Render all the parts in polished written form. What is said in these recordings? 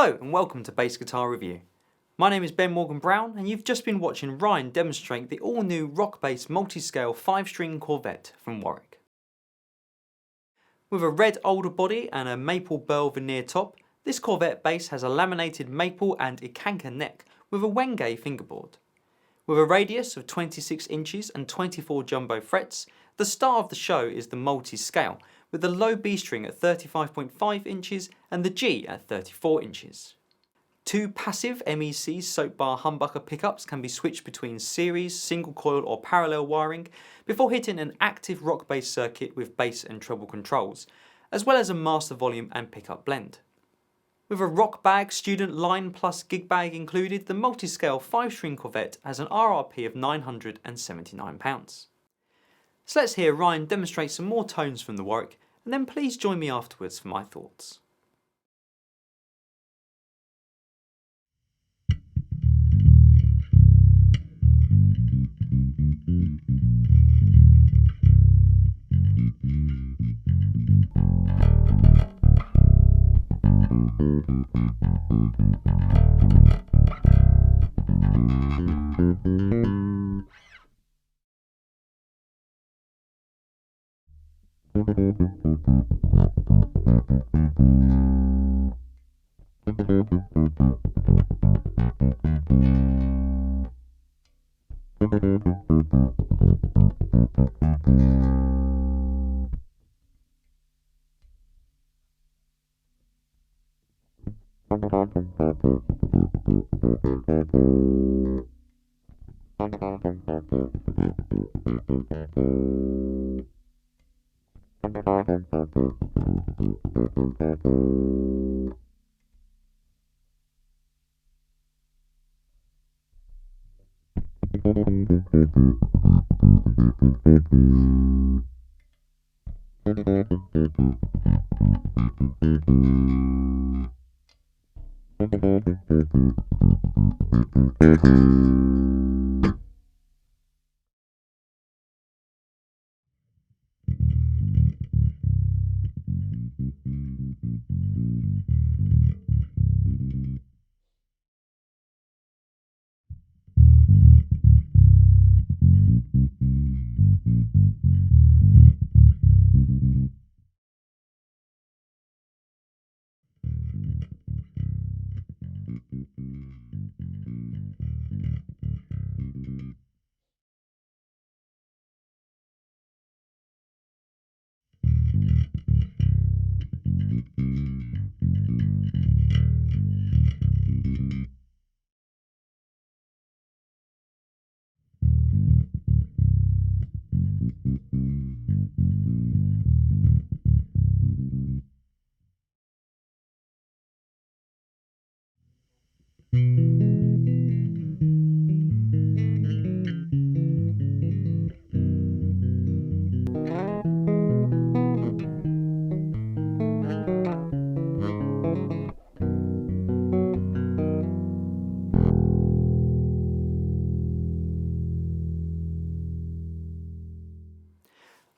Hello and welcome to Bass Guitar Review. My name is Ben Morgan Brown and you've just been watching Ryan demonstrate the all-new Rockbass Multiscale 5-string Corvette from Warwick. With a red alder body and a maple burl veneer top, this Corvette bass has a laminated maple and Ikanka neck with a Wenge fingerboard. With a radius of 26 inches and 24 jumbo frets, the star of the show is the Multiscale, with the low B string at 35.5 inches and the G at 34 inches. Two passive MEC soap bar humbucker pickups can be switched between series, single coil or parallel wiring before hitting an active rock bass circuit with bass and treble controls, as well as a master volume and pickup blend. With a rock bag, student line plus gig bag included, the Multiscale 5-string Corvette has an RRP of £979. So let's hear Ryan demonstrate some more tones from the Warwick, and then please join me afterwards for my thoughts.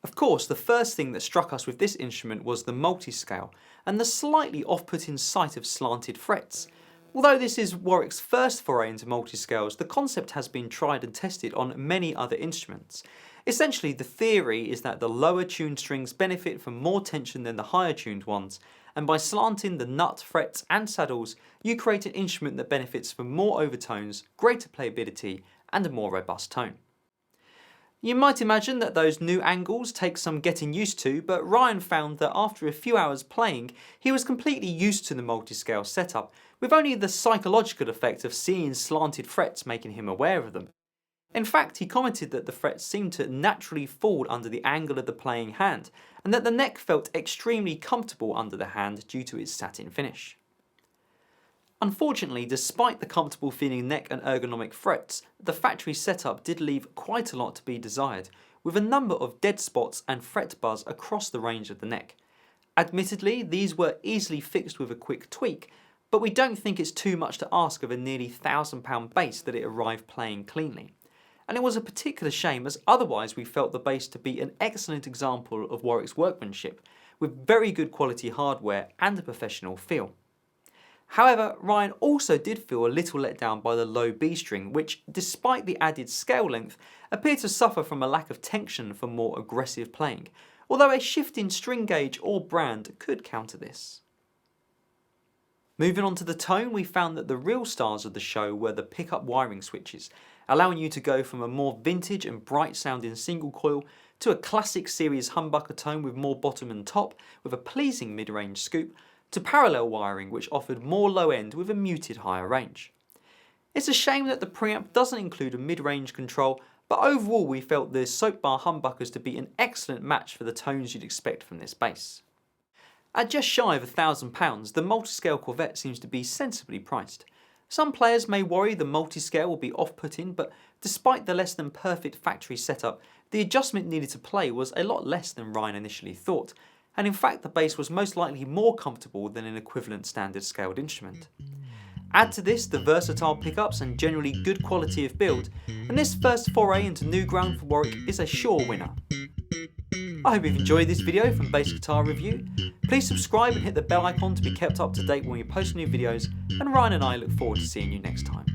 Of course, the first thing that struck us with this instrument was the Multiscale and the slightly off-putting sight of slanted frets. Although this is Warwick's first foray into multiscales, the concept has been tried and tested on many other instruments. Essentially, the theory is that the lower tuned strings benefit from more tension than the higher tuned ones, and by slanting the nut, frets and saddles, you create an instrument that benefits from more overtones, greater playability and a more robust tone. You might imagine that those new angles take some getting used to, but Ryan found that after a few hours playing, he was completely used to the multiscale setup, with only the psychological effect of seeing slanted frets making him aware of them. In fact, he commented that the frets seemed to naturally fall under the angle of the playing hand, and that the neck felt extremely comfortable under the hand due to its satin finish. Unfortunately, despite the comfortable feeling neck and ergonomic frets, the factory setup did leave quite a lot to be desired, with a number of dead spots and fret buzz across the range of the neck. Admittedly, these were easily fixed with a quick tweak, but we don't think it's too much to ask of a nearly £1,000 bass that it arrived playing cleanly. And it was a particular shame, as otherwise we felt the bass to be an excellent example of Warwick's workmanship, with very good quality hardware and a professional feel. However, Ryan also did feel a little let down by the low B string, which, despite the added scale length, appeared to suffer from a lack of tension for more aggressive playing, although a shift in string gauge or brand could counter this. Moving on to the tone, we found that the real stars of the show were the pickup wiring switches, allowing you to go from a more vintage and bright sounding single coil to a classic series humbucker tone with more bottom and top with a pleasing mid-range scoop, to parallel wiring which offered more low end with a muted higher range. It's a shame that the preamp doesn't include a mid-range control, but overall we felt the soap bar humbuckers to be an excellent match for the tones you'd expect from this bass. At just shy of £1,000, the Multiscale Corvette seems to be sensibly priced. Some players may worry the Multiscale will be off-putting, but despite the less than perfect factory setup, the adjustment needed to play was a lot less than Ryan initially thought, and in fact the bass was most likely more comfortable than an equivalent standard scaled instrument. Add to this the versatile pickups and generally good quality of build, and this first foray into new ground for Warwick is a sure winner. I hope you've enjoyed this video from Bass Guitar Review. Please subscribe and hit the bell icon to be kept up to date when we post new videos, and Ryan and I look forward to seeing you next time.